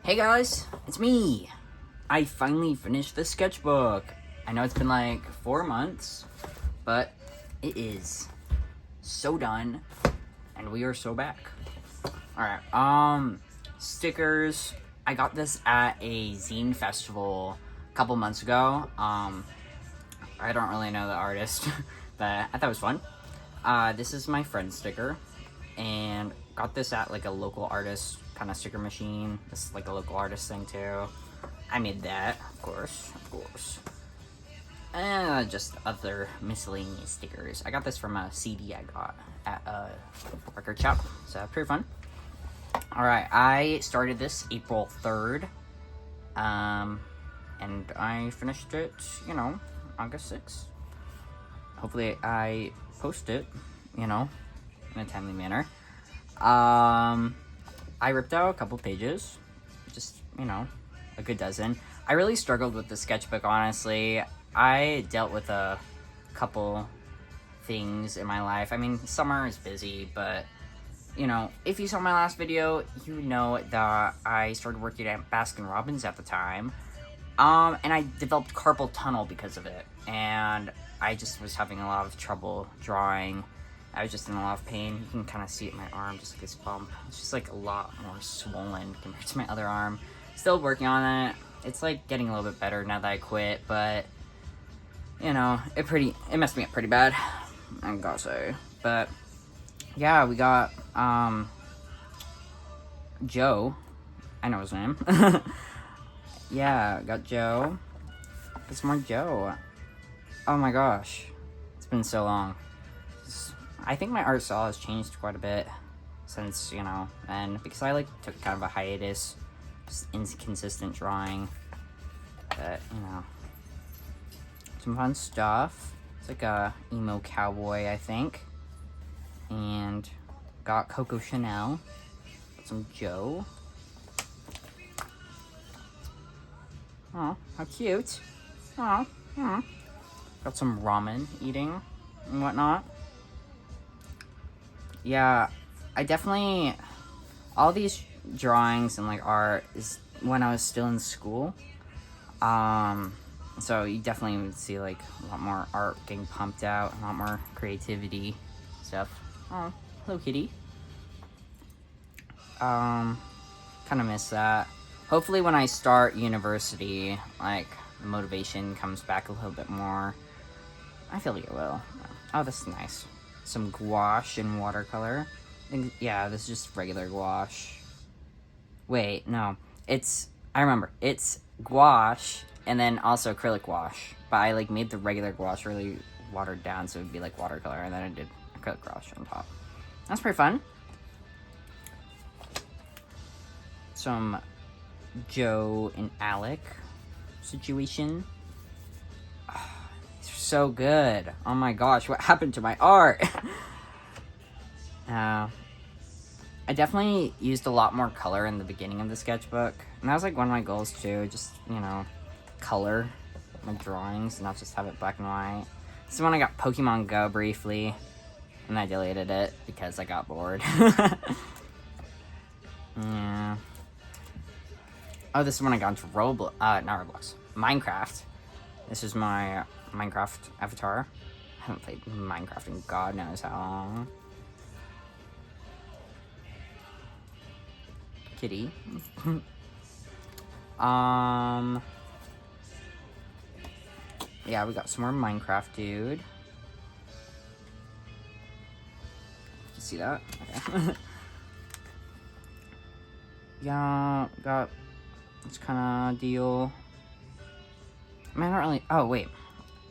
Hey guys, it's me! I finally finished the sketchbook. I know it's been like 4 months, but it is so done, and we are so back. Alright, stickers. I got this at a zine festival a couple months ago. I don't really know the artist, but I thought it was fun. This is my friend sticker, and got this at like a local artist kind of sticker machine. This is like a local artist thing too. I made that, of course. And just other miscellaneous stickers. I got this from a CD I got at a record shop, so pretty fun. Alright, I started this April 3rd, and I finished it, August 6th. Hopefully I post it, in a timely manner. I ripped out a couple pages, just, a good dozen. I really struggled with the sketchbook, honestly. I dealt with a couple things in my life. I mean, summer is busy, but, if you saw my last video, you know that I started working at Baskin-Robbins at the time. And I developed carpal tunnel because of it, and I just was having a lot of trouble drawing. I was just in a lot of pain. You can kind of see it in my arm, just like this bump. It's just like a lot more swollen compared to my other arm. Still working on it. It's like getting a little bit better now that I quit, but it messed me up pretty bad, I gotta say. But yeah, we got Joe. I know his name. Yeah, got Joe. It's more Joe. Oh my gosh, it's been so long. I think my art style has changed quite a bit since, and because I took kind of a hiatus, just inconsistent drawing, but, some fun stuff. It's like a emo cowboy, I think, and got Coco Chanel, got some Joe. Oh, how cute. Oh, got some ramen eating and whatnot. Yeah, I definitely, all these drawings and art is when I was still in school. So you definitely would see a lot more art getting pumped out, a lot more creativity stuff. Oh, hello kitty. Kind of miss that. Hopefully when I start university, the motivation comes back a little bit more. I feel like it will. Oh, this is nice. Some gouache and watercolor. Yeah, this is just regular gouache. Wait, no. I remember. It's gouache and then also acrylic gouache. But I made the regular gouache really watered down so it would be like watercolor, and then I did acrylic gouache on top. That's pretty fun. Some Joe and Alec situation. So good. Oh my gosh, what happened to my art? I definitely used a lot more color in the beginning of the sketchbook, and that was one of my goals too, just color my drawings, not just have it black and white. This is when I got Pokemon Go briefly, and I deleted it because I got bored. Yeah. Oh, this is when I got into Minecraft. This is my Minecraft avatar. I haven't played Minecraft in God knows how long. Kitty. Yeah, we got some more Minecraft dude. You see that? Okay. Yeah, got this kind of deal. I mean, I don't really. Oh wait,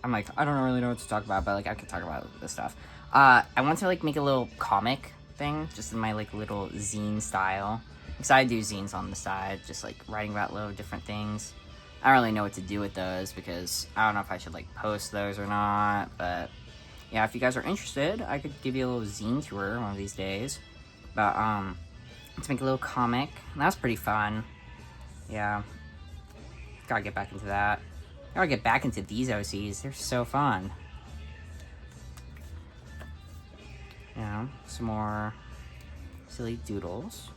I don't really know what to talk about, but I could talk about this stuff. I want to make a little comic thing, just in my little zine style. Because I do zines on the side, just writing about little different things. I don't really know what to do with those because I don't know if I should post those or not. But yeah, if you guys are interested, I could give you a little zine tour one of these days. But to make a little comic, and that's pretty fun. Yeah, gotta get back into that. Gotta get back into these OCs. They're so fun. Some more silly doodles.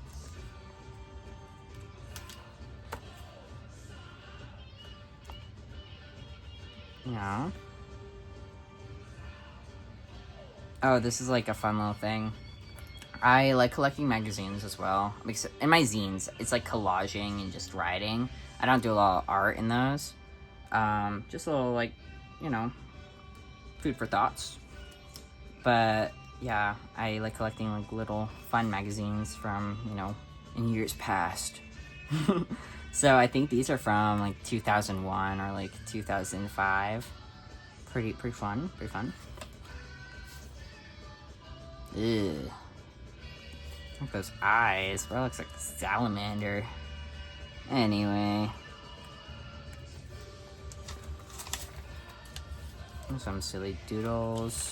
you know. Oh, this is like a fun little thing. I like collecting magazines as well. In my zines, it's like collaging and just writing. I don't do a lot of art in those. Just a little, like, you know, food for thoughts. But yeah, I like collecting like little fun magazines from, you know, in years past. So I think these are from like 2001 or like 2005. Pretty fun, pretty fun. Ew. Look at those eyes. Bro looks like a salamander. Anyway. Some silly doodles.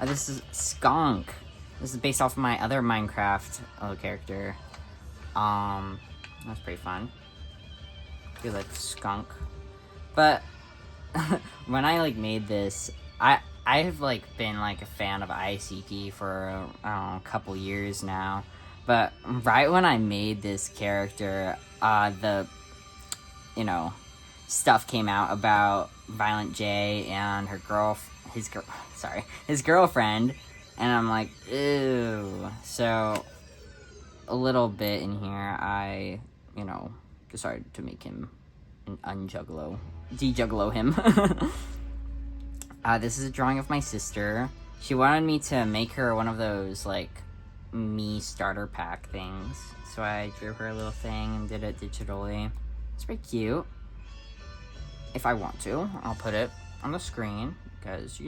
Oh, this is Skunk. This is based off of my other Minecraft character. That's pretty fun. I feel like Skunk. But when I like made this, I've like been like a fan of ICP for a couple years now. But right when I made this character, the stuff came out about Violent J and his girlfriend, and I'm like, ew. So a little bit in here, I decided to make him an de-juggalo him. This is a drawing of my sister. She wanted me to make her one of those like me starter pack things, so I drew her a little thing and did it digitally. It's pretty cute. If I want to, I'll put it on the screen, because,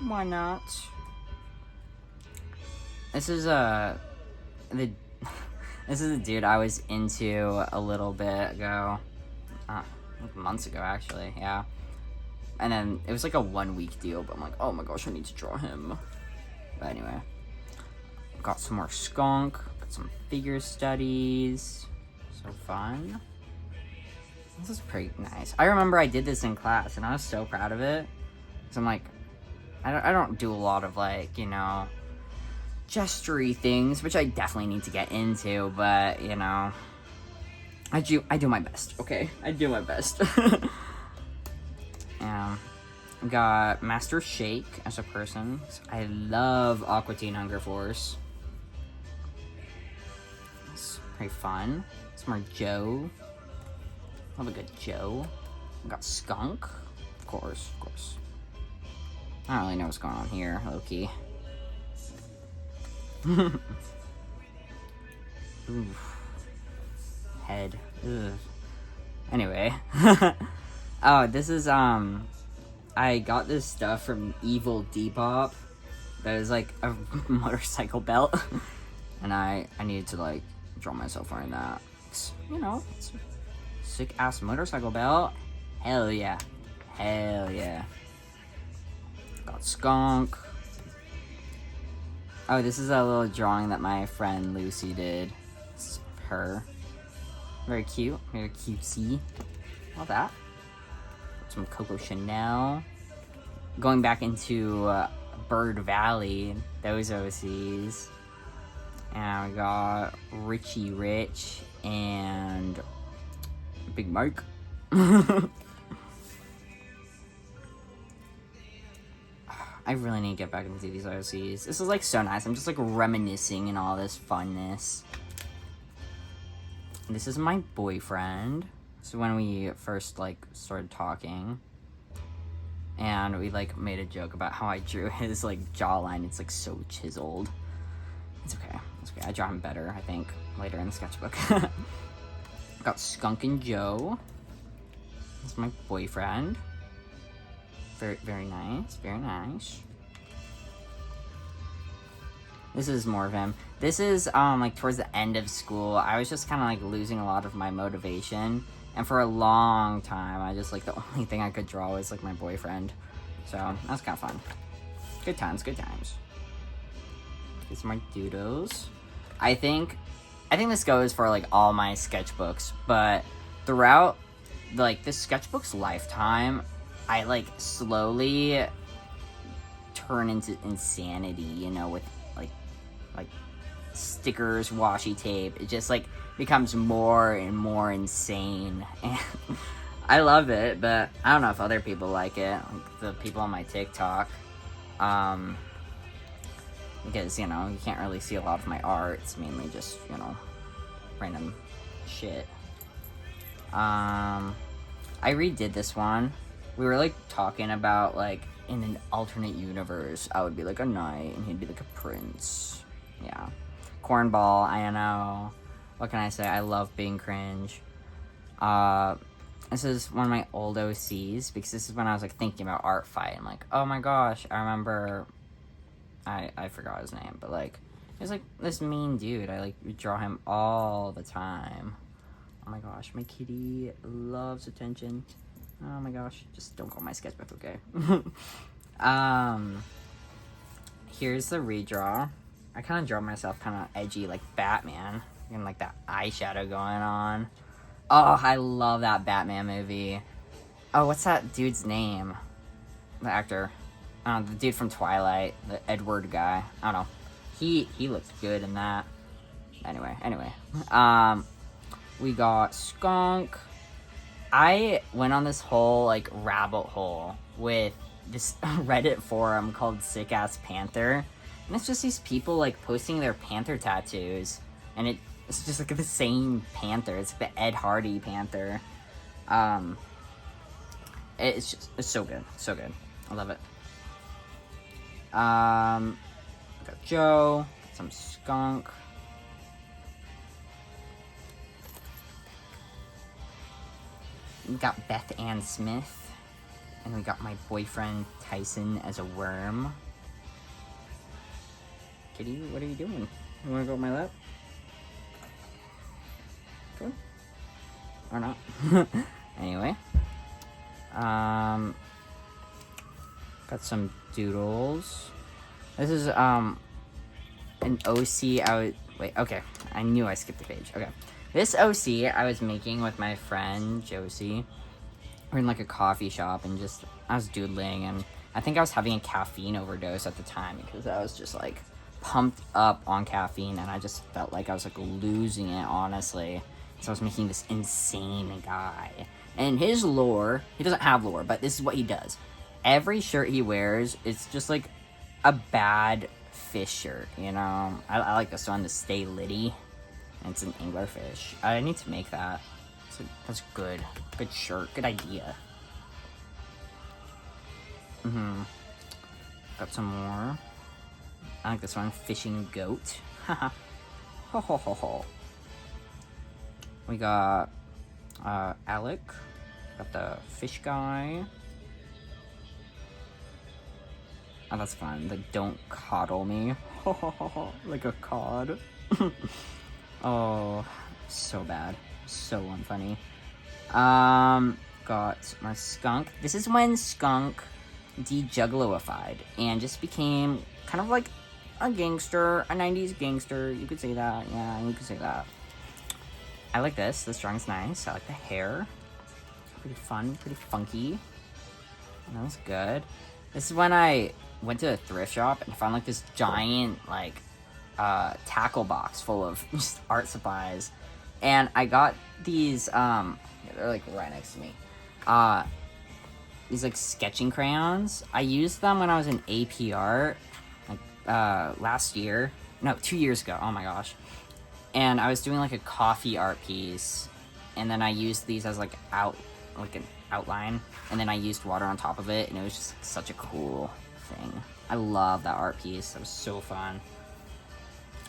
why not? This is this is a dude I was into a little bit ago. Months ago, actually, yeah. And then it was like a 1 week deal, but I'm like, oh my gosh, I need to draw him. But anyway. Got some more Skunk, got some figure studies. So fun. This is pretty nice. I remember I did this in class, and I was so proud of it. Because I'm like, I don't do a lot of, like, gestury things, which I definitely need to get into, but, I do my best, okay? I do my best. Got Master Shake as a person. I love Aqua Teen Hunger Force. It's pretty fun. Some more Joe. Love a good Joe. Got Skunk. Of course. I don't really know what's going on here, low-key. Oof. Head. Ugh. Anyway. Oh, this is, I got this stuff from Evil Depop. That is like a motorcycle belt. And I needed to, like, draw myself wearing that. It's a sick-ass motorcycle belt. Hell yeah. Got Skunk. Oh, this is a little drawing that my friend Lucy did. It's her. Very cute. Very cutesy. Love that. Some Coco Chanel. Going back into Bird Valley. Those OCs. And we got Richie Rich and Big Mike. I really need to get back into these OCs. This is like so nice. I'm just like reminiscing and all this funness. This is my boyfriend. So when we first like started talking, and we like made a joke about how I drew his like jawline. It's like so chiseled. It's okay. I draw him better, I think, later in the sketchbook. Got Skunk and Joe. This is my boyfriend. Very nice. This is more of him. This is like towards the end of school. I was just kind of like losing a lot of my motivation, and for a long time I just like the only thing I could draw was like my boyfriend. So that was kind of fun. Good times. These are my doodles. I think this goes for like all my sketchbooks, but throughout like this sketchbook's lifetime, I like slowly turn into insanity, with like stickers, washi tape. It just like becomes more and more insane. And I love it, but I don't know if other people like it. Like the people on my TikTok. Because, you know, you can't really see a lot of my art. It's mainly just, you know, random shit. I redid this one. We were, like, talking about, like, in an alternate universe, I would be, like, a knight, and he'd be, like, a prince. Yeah. Cornball, I know. What can I say? I love being cringe. This is one of my old OCs, because this is when I was, like, thinking about art fight. I'm like, oh my gosh, I remember... I forgot his name, but, like, he was, like, this mean dude. I, like, would draw him all the time. Oh my gosh, my kitty loves attention. Oh my gosh, just don't call my sketchbook, okay? Here's the redraw. I kind of draw myself kind of edgy, like Batman. And, like, that eyeshadow going on. Oh, I love that Batman movie. Oh, what's that dude's name? The actor. The dude from Twilight, the Edward guy. I don't know. He looks good in that. Anyway. We got Skunk. I went on this whole, like, rabbit hole with this Reddit forum called Sick Ass Panther. And it's just these people, like, posting their panther tattoos. And it's just, like, the same panther. It's like the Ed Hardy panther. It's so good. So good. I love it. Got Joe, got some Skunk. We got Beth Ann Smith. And we got my boyfriend Tyson as a worm. Kitty, what are you doing? You wanna go on my lap? Good? Or not? Anyway. Got some doodles. This is, an OC okay. I knew I skipped the page. Okay. This OC I was making with my friend, Josie. We're in, like, a coffee shop, and I was doodling, and I think I was having a caffeine overdose at the time, because I was just, like, pumped up on caffeine, and I just felt like I was, like, losing it, honestly. So I was making this insane guy. And his lore, he doesn't have lore, but this is what he does. Every shirt he wears, it's just, like, a bad fish shirt, you know? I like this one, the Stay Litty. And it's an anglerfish. I need to make that. That's good. Good shirt. Good idea. Got some more. I like this one, Fishing Goat. Haha. Ho ho ho ho. We got, Alec. Got the fish guy. Oh, that's fun. Like, don't coddle me. Like a cod. Oh, so bad. So unfunny. Got my Skunk. This is when Skunk de-juggaloified and just became kind of like a gangster, a 90s gangster. You could say that. Yeah, you could say that. I like this. This drawing's nice. I like the hair. Pretty fun, pretty funky. That was good. This is when I went to a thrift shop and found, like, this giant, like, tackle box full of just art supplies. And I got these, they're, like, right next to me. These, like, sketching crayons. I used them when I was in AP Art, like, last year. No, 2 years ago. Oh, my gosh. And I was doing, like, a coffee art piece. And then I used these as, like, an outline. And then I used water on top of it. And it was just, like, such a cool thing. I love that art piece. That was so fun.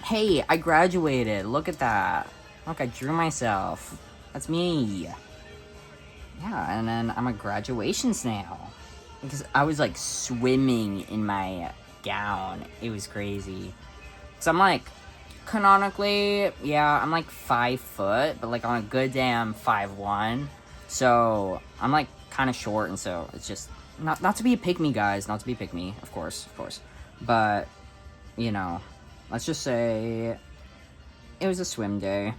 Hey, I graduated. Look at that. Look, I drew myself. That's me. Yeah, and then I'm a graduation snail. Because I was, like, swimming in my gown. It was crazy. So I'm, like, canonically, yeah, I'm, like, 5 foot. But, like, on a good day, I'm 5'1". So I'm, like, kind of short. And so it's just, not to be a pick-me, guys. Not to be a pick-me, of course. But, you know, let's just say it was a swim day.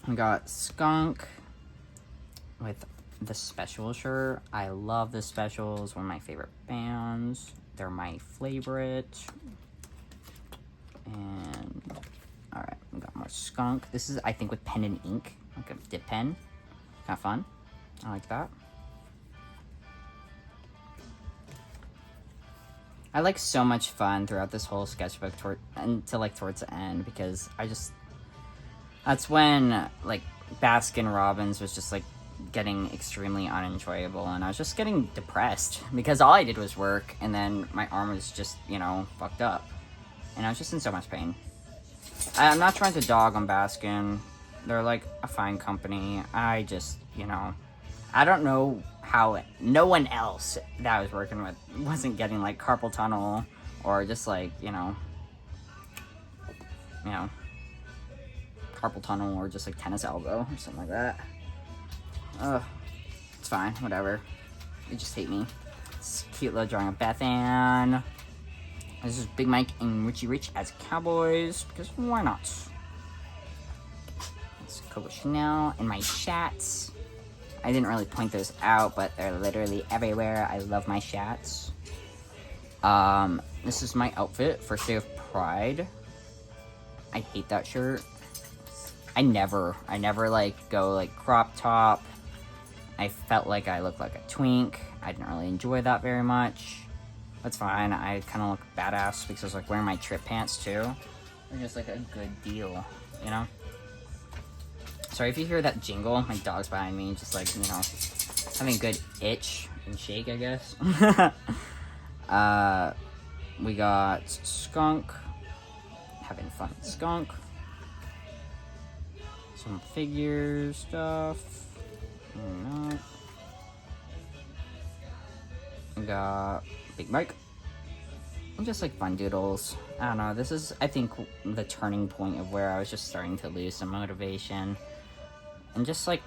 We got Skunk with the Special shirt. I love the Specials. One of my favorite bands. They're my favorite. And, alright, we got More skunk. This is, I think, with pen and ink, like a dip pen. Kind of fun. I like that. I like so much fun throughout this whole sketchbook until like towards the end, because that's when like Baskin Robbins was just like getting extremely unenjoyable, and I was just getting depressed because all I did was work, and then my arm was just, you know, fucked up, and I was just in so much pain. I'm not trying to dog on Baskin. They're like a fine company. I just, you know, I don't know how no one else that I was working with wasn't getting like carpal tunnel or just like, you know, carpal tunnel or just like tennis elbow or something like that. It's fine, whatever. They just hate me. It's a cute little drawing of Beth Ann. This is Big Mike and Richie Rich as cowboys, because why not? It's Coco Chanel and my shats. I didn't really point those out, but they're literally everywhere. I love my shats. This is my outfit, first day of Pride. I hate that shirt. I never like go like crop top. I felt like I looked like a twink. I didn't really enjoy that very much. That's fine. I kind of look badass because I was like wearing my trip pants too. They're just like a good deal, you know? Sorry if you hear that jingle. My dog's behind me, just like, you know, having a good itch and shake, I guess. We got skunk. Having fun with skunk. Some figure stuff. We got Big Mike. And just like fun doodles. I don't know. This is, I think, the turning point of where I was just starting to lose some motivation. And just like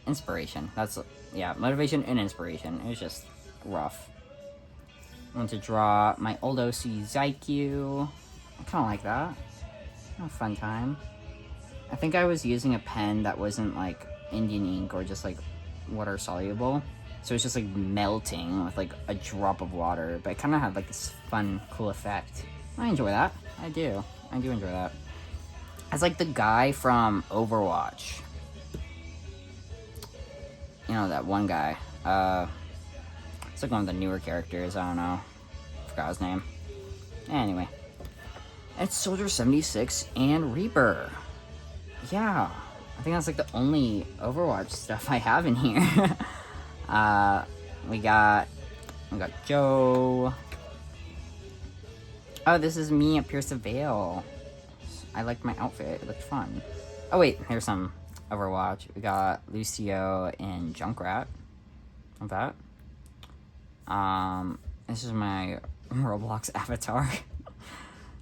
inspiration. That's, yeah, motivation and inspiration. It was just rough. I want to draw my old OC Zyq. I kind of like that. A fun time. I think I was using a pen that wasn't like Indian ink or just like water soluble. So it's just like melting with like a drop of water. But it kind of had like this fun, cool effect. I enjoy that. I do enjoy that. It's like the guy from Overwatch. You know, that one guy. It's like one of the newer characters. I don't know. Forgot his name. Anyway. It's Soldier 76 and Reaper. Yeah. I think that's like the only Overwatch stuff I have in here. We got Joe. Oh, this is me at Pierce the Veil. I liked my outfit. It looked fun. Oh wait, here's some Overwatch. We got Lucio and Junkrat. Of that. This is my Roblox avatar.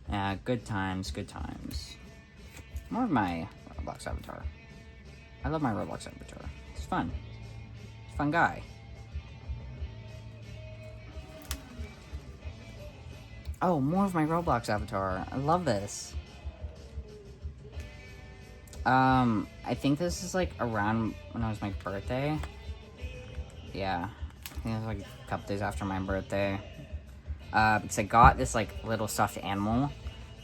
Yeah, good times, good times. More of my Roblox avatar. I love my Roblox avatar. It's fun. It's a fun guy. Oh, more of my Roblox avatar. I love this. I think this is like around when it was my birthday. Yeah. I think it was like a couple days after my birthday. Because I got this like little stuffed animal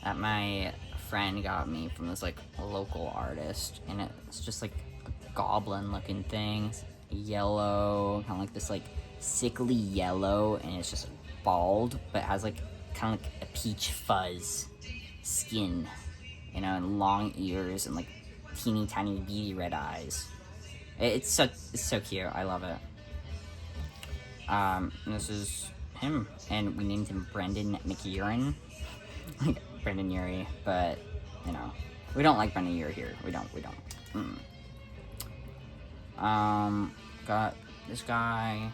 that my friend got me from this like local artist, and it's just like a goblin looking thing. It's yellow, kind of like this like sickly yellow, and it's just bald, but it has like kind of like a peach fuzz skin, you know, and long ears and like teeny tiny beady red eyes. It's so cute. I love it. And this is him, and we named him Brendan McUrin. Like Brendan Urie, but you know, we don't like Brendan Urie here. We don't. Got this guy.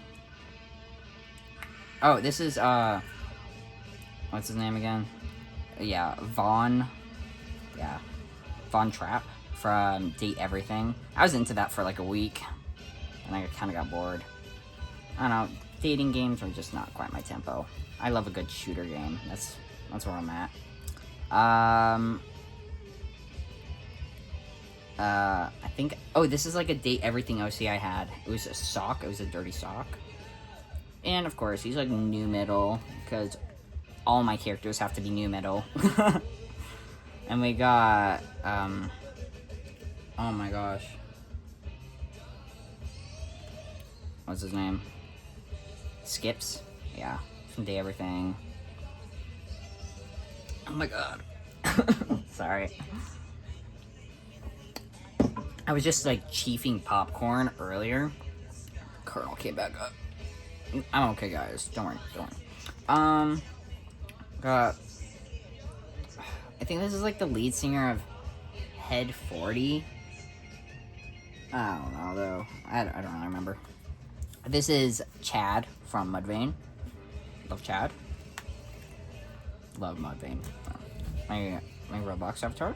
Oh, this is what's his name again? Yeah, Von Trapp from Date Everything. I was into that for like a week, and I kind of got bored. I don't know, dating games are just not quite my tempo. I love a good shooter game. That's where I'm at. I think, oh, this is like a Date Everything OC I had. It was a sock. It was a dirty sock. And of course, he's like new metal, because all my characters have to be new metal. And we got, oh my gosh. What's his name? Skips? Yeah, from Day Everything. Oh my god. Sorry. I was just like chiefing popcorn earlier. Colonel came back up. I'm okay, guys. Don't worry. Got. I think this is like the lead singer of Head 40. I don't know though. I don't really remember. This is Chad from Mudvayne. Love Chad. Love Mudvayne. My Roblox avatar.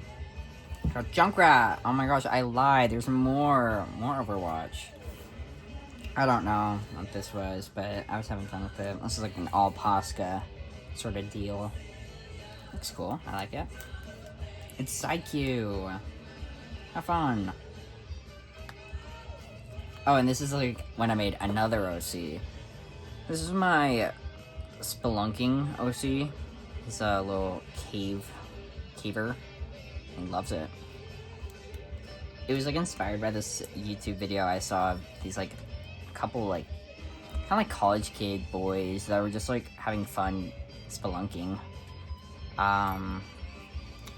Got Junkrat. Oh my gosh, I lied. There's more Overwatch. I don't know what this was, but I was having fun with it. This is like an all Posca sort of deal. Looks cool. I like it. It's Psyche. Have fun. Oh, and this is like when I made another OC. This is my spelunking OC. He's a little caver. He loves it. It was like inspired by this YouTube video I saw of these like couple like kind of like college kid boys that were just like having fun spelunking.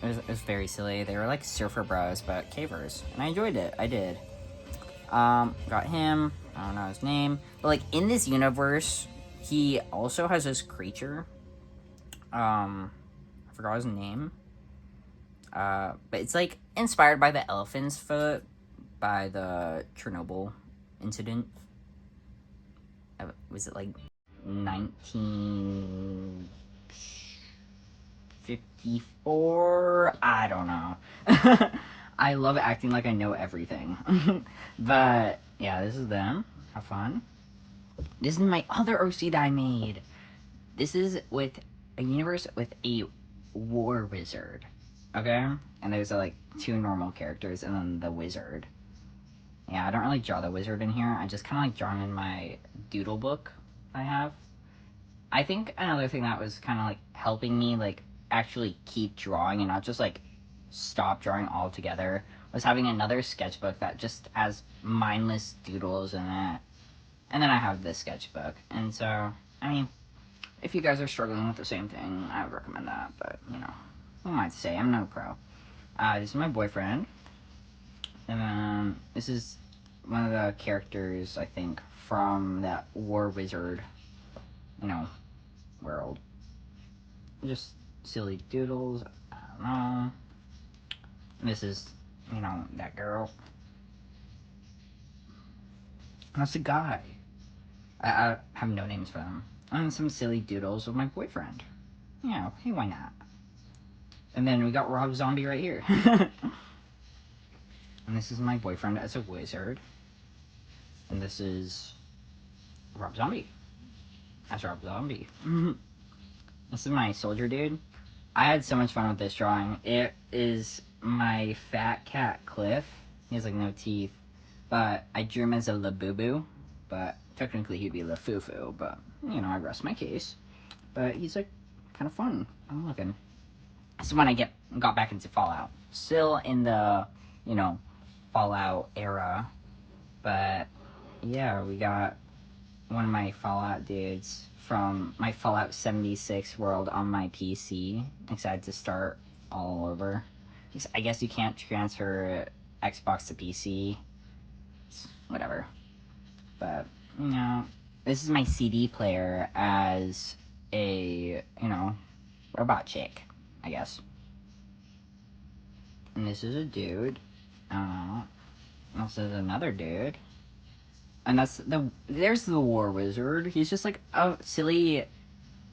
It was very silly. They were like surfer bros but cavers, and I enjoyed it. I did. Got him. I don't know his name, but like in this universe, he also has this creature. I forgot his name. But it's like inspired by the elephant's foot by the Chernobyl incident. Was it like 1954? I don't know. I love acting like I know everything. But yeah, this is them. Have fun. This is my other OC that I made. This is with a universe with a war wizard. Okay? And there's like 2 normal characters and then the wizard. Yeah, I don't really draw the wizard in here. I just kind of like draw him in my doodle book I have. I think another thing that was kind of like helping me like actually keep drawing and not just like stop drawing altogether was having another sketchbook that just has mindless doodles in it. And then I have this sketchbook. And so, I mean, if you guys are struggling with the same thing, I would recommend that. But, you know, who am I to say? I'm no pro. This is my boyfriend. And then this is one of the characters, I think, from that War Wizard, you know, world. Just silly doodles. I don't know. This is, you know, that girl. And that's a guy. I have no names for them. And some silly doodles of my boyfriend. Yeah, hey, why not? And then we got Rob Zombie right here. And this is my boyfriend as a wizard. And this is Rob Zombie. As Rob Zombie. This is my soldier dude. I had so much fun with this drawing. It is my fat cat Cliff. He has like no teeth. But I drew him as a Labubu. But technically he'd be Lafufu. But, you know, I rest my case. But he's like kind of fun. I'm looking. This is when I got back into Fallout. Still in the, you know, Fallout era. But yeah, we got one of my Fallout dudes from my Fallout 76 world on my PC. Excited to start all over. I guess you can't transfer Xbox to PC. Whatever. But, you know, this is my CD player as a, you know, robot chick, I guess. And this is a dude. This is another dude. And there's the war wizard. He's just like a silly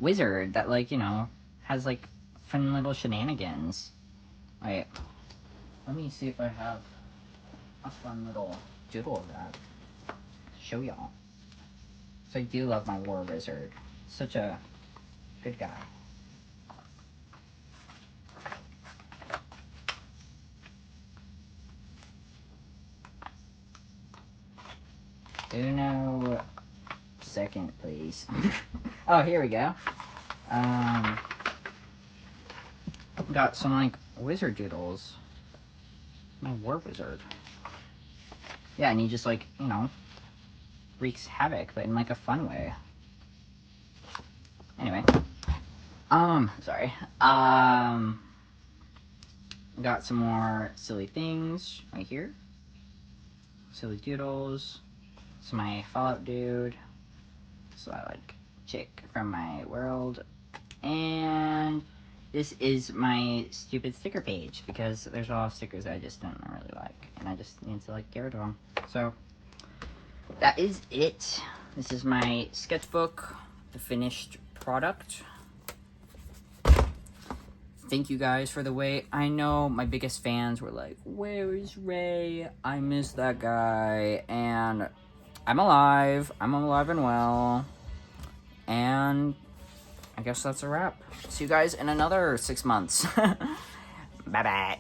wizard that, like, you know, has like fun little shenanigans. Wait, let me see if I have a fun little doodle of that to show y'all. So I do love my war wizard. Such a good guy. Uno second, please. Oh, here we go. Got some like wizard doodles. My war wizard. Yeah, and he just like, you know, wreaks havoc, but in like a fun way. Anyway. Sorry. Got some more silly things right here. Silly doodles. It's my Fallout dude. So I like chick from my world. And this is my stupid sticker page because there's a lot of stickers that I just don't really like. And I just need to like get rid of them. So that is it. This is my sketchbook, the finished product. Thank you guys for the wait. I know my biggest fans were like, where is Ray? I miss that guy. And I'm alive. I'm alive and well. And I guess that's a wrap. See you guys in another 6 months. Bye-bye.